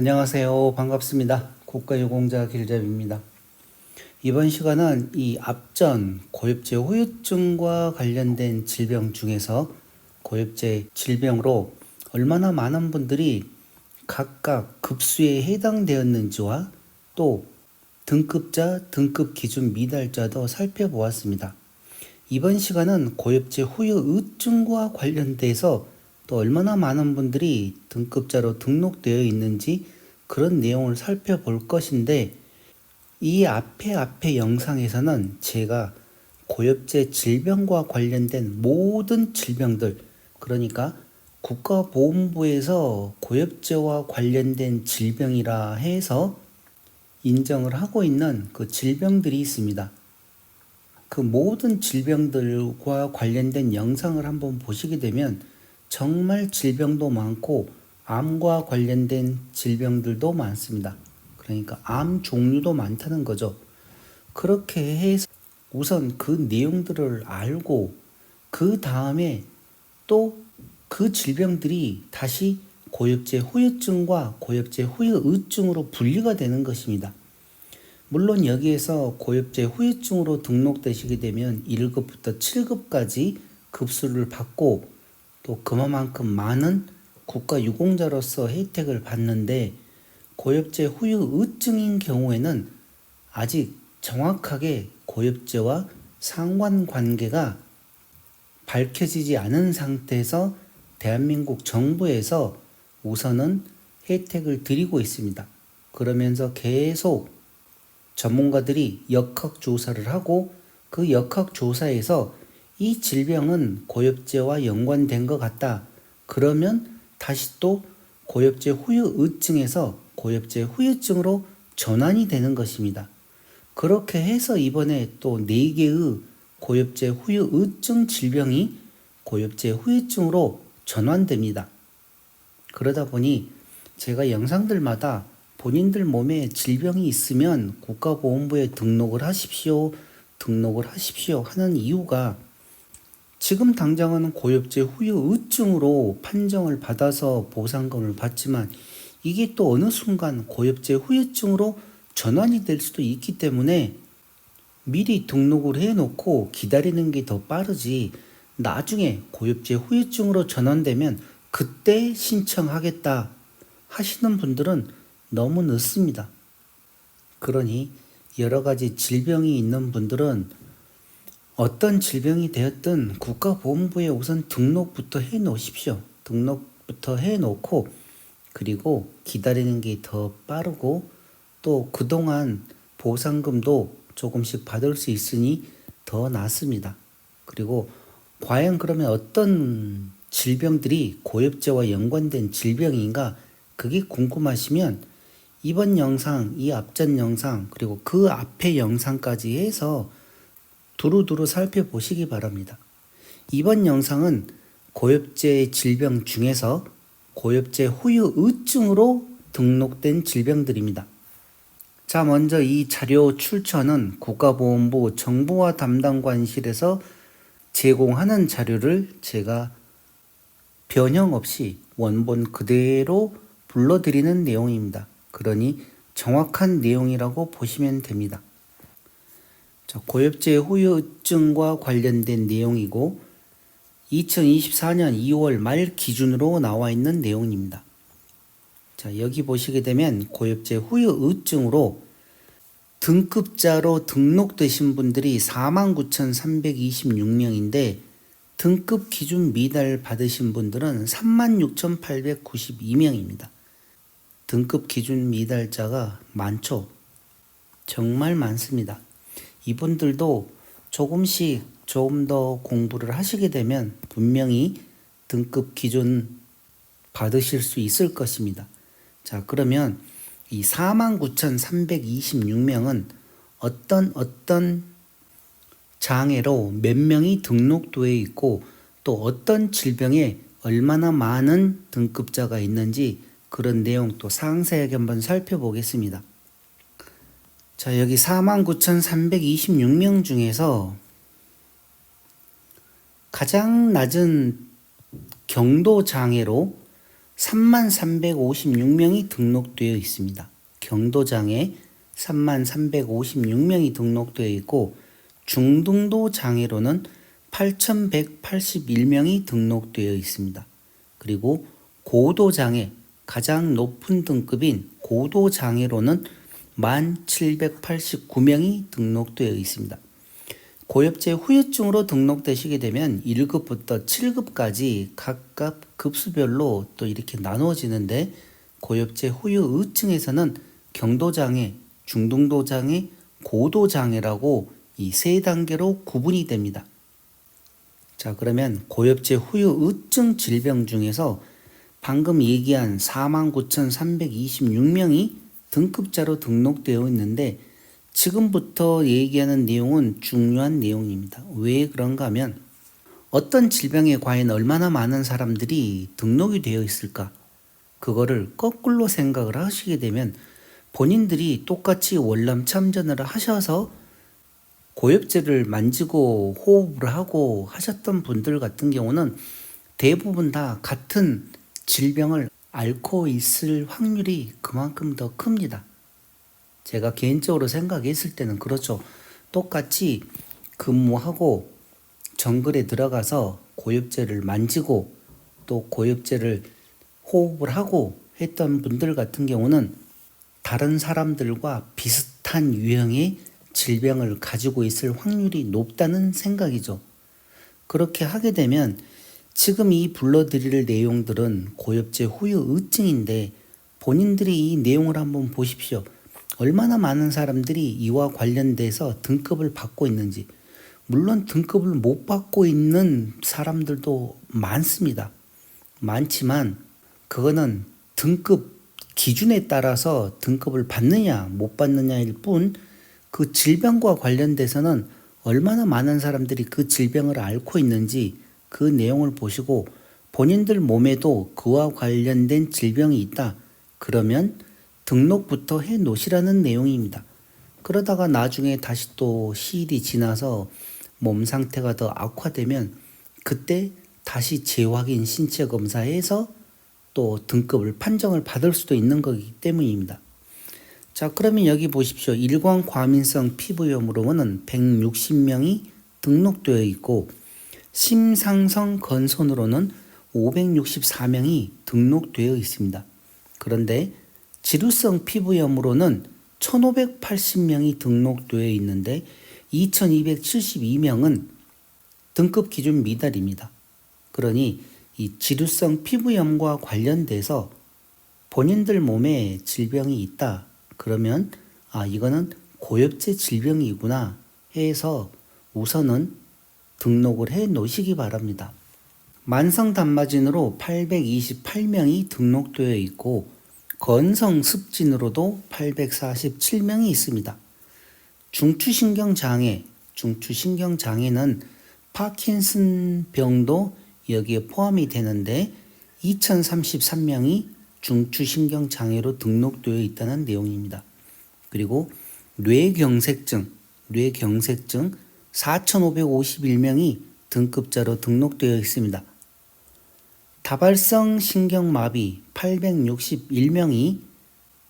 안녕하세요. 반갑습니다. 국가유공자 길잡이입니다. 이번 시간은 이 앞전 고엽제 후유증과 관련된 질병 중에서 고엽제 질병으로 얼마나 많은 분들이 각각 급수에 해당되었는지와 또 등급자, 등급 기준 미달자도 살펴보았습니다. 이번 시간은 고엽제 후유증과 관련돼서 또 얼마나 많은 분들이 등급자로 등록되어 있는지 그런 내용을 살펴볼 것인데, 이 앞에 영상에서는 제가 고엽제 질병과 관련된 모든 질병들, 그러니까 국가보건부에서 고엽제와 관련된 질병이라 해서 인정을 하고 있는 그 질병들이 있습니다. 그 모든 질병들과 관련된 영상을 한번 보시게 되면 정말 질병도 많고 암과 관련된 질병들도 많습니다. 그러니까 암 종류도 많다는 거죠. 그렇게 해서 우선 그 내용들을 알고 그 다음에 또 그 질병들이 다시 고엽제 후유증과 고엽제 후유증으로 분리가 되는 것입니다. 물론 여기에서 고엽제 후유증으로 등록되시게 되면 1급부터 7급까지 급수를 받고 또 그만큼 많은 국가유공자로서 혜택을 받는데, 고엽제 후유증인 경우에는 아직 정확하게 고엽제와 상관관계가 밝혀지지 않은 상태에서 대한민국 정부에서 우선은 혜택을 드리고 있습니다. 그러면서 계속 전문가들이 역학조사를 하고 그 역학조사에서 이 질병은 고엽제와 연관된 것 같다. 그러면 다시 또 고엽제 후유증에서 고엽제 후유증으로 전환이 되는 것입니다. 그렇게 해서 이번에 또 4개의 고엽제 후유증 질병이 고엽제 후유증으로 전환됩니다. 그러다 보니 제가 영상들마다 본인들 몸에 질병이 있으면 국가보건부에 등록을 하십시오 하는 이유가, 지금 당장은 고엽제 후유증으로 판정을 받아서 보상금을 받지만 이게 또 어느 순간 고엽제 후유증으로 전환이 될 수도 있기 때문에 미리 등록을 해놓고 기다리는 게 더 빠르지, 나중에 고엽제 후유증으로 전환되면 그때 신청하겠다 하시는 분들은 너무 늦습니다. 그러니 여러 가지 질병이 있는 분들은 어떤 질병이 되었든 국가보건부에 우선 등록부터 해 놓으십시오. 등록부터 해 놓고 그리고 기다리는 게 더 빠르고 또 그동안 보상금도 조금씩 받을 수 있으니 더 낫습니다. 그리고 과연 그러면 어떤 질병들이 고엽제와 연관된 질병인가, 그게 궁금하시면 이번 영상, 이 앞전 영상, 그리고 그 앞의 영상까지 해서 두루두루 살펴보시기 바랍니다. 이번 영상은 고엽제 질병 중에서 고엽제 후유증으로 등록된 질병들입니다. 자, 먼저 이 자료 출처는 국가보건부 정보화 담당관실에서 제공하는 자료를 제가 변형 없이 원본 그대로 불러드리는 내용입니다. 그러니 정확한 내용이라고 보시면 됩니다. 자, 고엽제 후유증과 관련된 내용이고 2024년 2월 말 기준으로 나와 있는 내용입니다. 자, 여기 보시게 되면 고엽제 후유증으로 등급자로 등록되신 분들이 49,326명인데 등급 기준 미달 받으신 분들은 36,892명입니다. 등급 기준 미달자가 많죠. 정말 많습니다. 이분들도 조금씩 좀 더 공부를 하시게 되면 분명히 등급 기준 받으실 수 있을 것입니다. 자, 그러면 이 49,326명은 어떤 장애로 몇 명이 등록되어 있고 또 어떤 질병에 얼마나 많은 등급자가 있는지 그런 내용 또 상세하게 한번 살펴보겠습니다. 자, 여기 49,326명 중에서 가장 낮은 경도 장애로 3356명이 등록되어 있습니다. 경도장애 3356명이 등록되어 있고 중등도 장애로는 8181명이 등록되어 있습니다. 그리고 고도장애, 가장 높은 등급인 고도장애로는 1789명이 등록되어 있습니다. 고엽제 후유증으로 등록되시게 되면 1급부터 7급까지 각각 급수별로 또 이렇게 나누어지는데 고엽제 후유증에서는 경도장애, 중등도장애, 고도장애라고 이 세 단계로 구분이 됩니다. 자, 그러면 고엽제 후유증 질병 중에서 방금 얘기한 49,326명이 등급자로 등록되어 있는데 지금부터 얘기하는 내용은 중요한 내용입니다. 왜 그런가 하면 어떤 질병에 과연 얼마나 많은 사람들이 등록이 되어 있을까? 그거를 거꾸로 생각을 하시게 되면 본인들이 똑같이 월남 참전을 하셔서 고엽제를 만지고 호흡을 하고 하셨던 분들 같은 경우는 대부분 다 같은 질병을 앓고 있을 확률이 그만큼 더 큽니다. 제가 개인적으로 생각했을 때는 그렇죠. 똑같이 근무하고 정글에 들어가서 고엽제를 만지고 또 고엽제를 호흡을 하고 했던 분들 같은 경우는 다른 사람들과 비슷한 유형의 질병을 가지고 있을 확률이 높다는 생각이죠. 그렇게 하게 되면 지금 이 불러드릴 내용들은 고엽제 후유증인데 본인들이 이 내용을 한번 보십시오. 얼마나 많은 사람들이 이와 관련돼서 등급을 받고 있는지. 물론 등급을 못 받고 있는 사람들도 많습니다. 많지만 그거는 등급 기준에 따라서 등급을 받느냐 못 받느냐일 뿐 그 질병과 관련돼서는 얼마나 많은 사람들이 그 질병을 앓고 있는지 그 내용을 보시고 본인들 몸에도 그와 관련된 질병이 있다. 그러면 등록부터 해 놓으시라는 내용입니다. 그러다가 나중에 다시 또 시일이 지나서 몸 상태가 더 악화되면 그때 다시 재확인 신체 검사해서 또 등급을 판정을 받을 수도 있는 거기 때문입니다. 자, 그러면 여기 보십시오. 일광 과민성 피부염으로는 160명이 등록되어 있고 심상성 건선으로는 564명이 등록되어 있습니다. 그런데 지루성 피부염으로는 1580명이 등록되어 있는데 2272명은 등급 기준 미달입니다. 그러니 이 지루성 피부염과 관련돼서 본인들 몸에 질병이 있다. 그러면 이거는 고엽제 질병이구나 해서 우선은 등록을 해 놓으시기 바랍니다. 만성 단마진으로 828명이 등록되어 있고 건성 습진으로도 847명이 있습니다. 중추신경장애는 파킨슨 병도 여기에 포함이 되는데 2033명이 중추신경장애로 등록되어 있다는 내용입니다. 그리고 뇌경색증 4,551명이 등급자로 등록되어 있습니다. 다발성 신경마비 861명이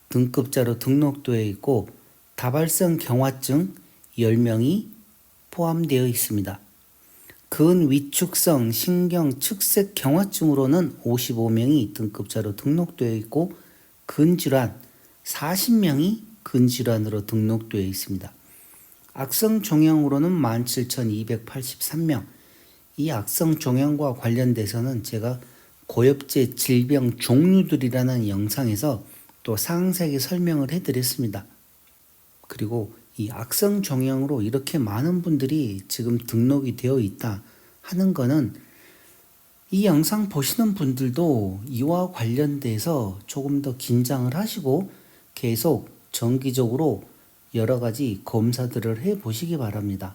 등급자로 등록되어 있고 다발성 경화증 10명이 포함되어 있습니다. 근위축성 신경측색 경화증으로는 55명이 등급자로 등록되어 있고 근질환 40명이 근질환으로 등록되어 있습니다. 악성 종양으로는 17,283명. 이 악성 종양과 관련돼서는 제가 고엽제 질병 종류들이라는 영상에서 또 상세하게 설명을 해드렸습니다. 그리고 이 악성 종양으로 이렇게 많은 분들이 지금 등록이 되어 있다 하는 거는 이 영상 보시는 분들도 이와 관련돼서 조금 더 긴장을 하시고 계속 정기적으로 여러 가지 검사들을 해 보시기 바랍니다.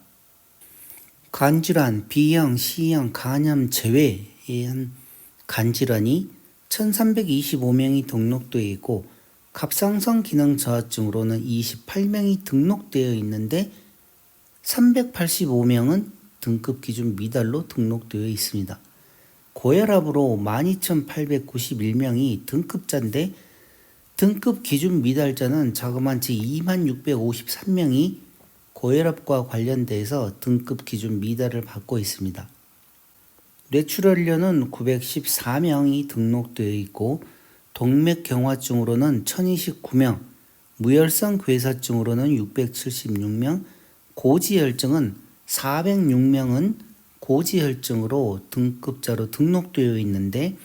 간질환, B형, C형, 간염 제외에 한 간질환이 1325명이 등록되어 있고 갑상선 기능 저하증으로는 28명이 등록되어 있는데 385명은 등급 기준 미달로 등록되어 있습니다. 고혈압으로 12,891명이 등급자인데 등급 기준 미달자는 자그마치 26,653명이 고혈압과 관련돼서 등급 기준 미달을 받고 있습니다. 뇌출혈련은 914명이 등록되어 있고 동맥경화증으로는 1,029명, 무혈성 괴사증으로는 676명, 고지혈증은 406명은 고지혈증으로 등급자로 등록되어 있는데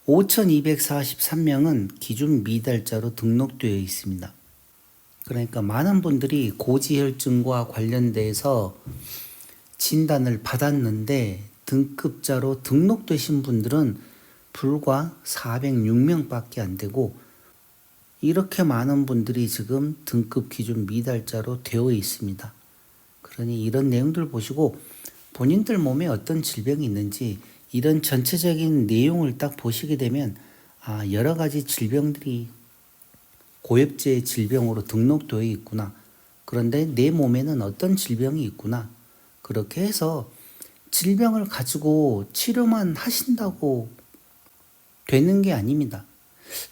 5,243명은 기준 미달자로 등록되어 있습니다. 그러니까 많은 분들이 고지혈증과 관련돼서 진단을 받았는데 등급자로 등록되신 분들은 불과 406명밖에 안 되고 이렇게 많은 분들이 지금 등급 기준 미달자로 되어 있습니다. 그러니 이런 내용들 보시고 본인들 몸에 어떤 질병이 있는지 이런 전체적인 내용을 딱 보시게 되면 여러 가지 질병들이 고엽제 질병으로 등록되어 있구나. 그런데 내 몸에는 어떤 질병이 있구나. 그렇게 해서 질병을 가지고 치료만 하신다고 되는 게 아닙니다.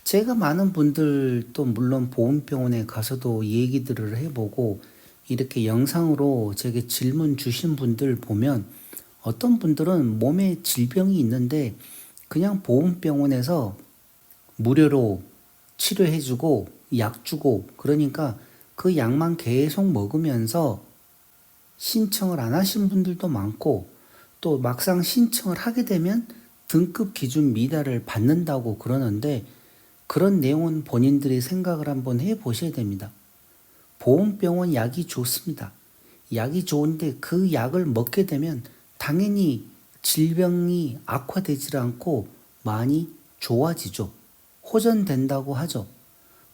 제가 많은 분들도 물론 보험병원에 가서도 얘기들을 해보고 이렇게 영상으로 제게 질문 주신 분들 보면 어떤 분들은 몸에 질병이 있는데 그냥 보험병원에서 무료로 치료해주고 약 주고 그러니까 그 약만 계속 먹으면서 신청을 안 하신 분들도 많고 또 막상 신청을 하게 되면 등급 기준 미달을 받는다고 그러는데 그런 내용은 본인들이 생각을 한번 해보셔야 됩니다. 보험병원 약이 좋습니다. 약이 좋은데 그 약을 먹게 되면 당연히 질병이 악화되지 않고 많이 좋아지죠. 호전된다고 하죠.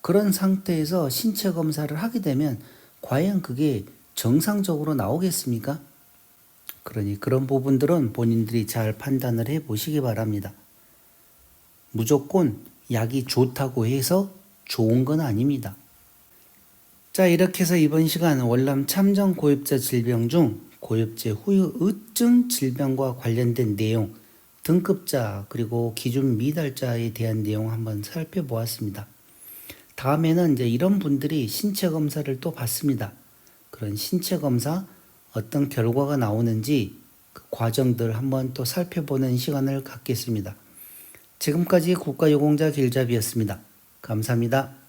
그런 상태에서 신체 검사를 하게 되면 과연 그게 정상적으로 나오겠습니까? 그러니 그런 부분들은 본인들이 잘 판단을 해 보시기 바랍니다. 무조건 약이 좋다고 해서 좋은 건 아닙니다. 자, 이렇게 해서 이번 시간 월남 참정 고엽자 질병 중 고엽제 후유증 질병과 관련된 내용, 등급자 그리고 기준 미달자에 대한 내용 한번 살펴보았습니다. 다음에는 이제 이런 분들이 신체 검사를 또 받습니다. 그런 신체 검사 어떤 결과가 나오는지 그 과정들 한번 또 살펴보는 시간을 갖겠습니다. 지금까지 국가유공자 길잡이였습니다. 감사합니다.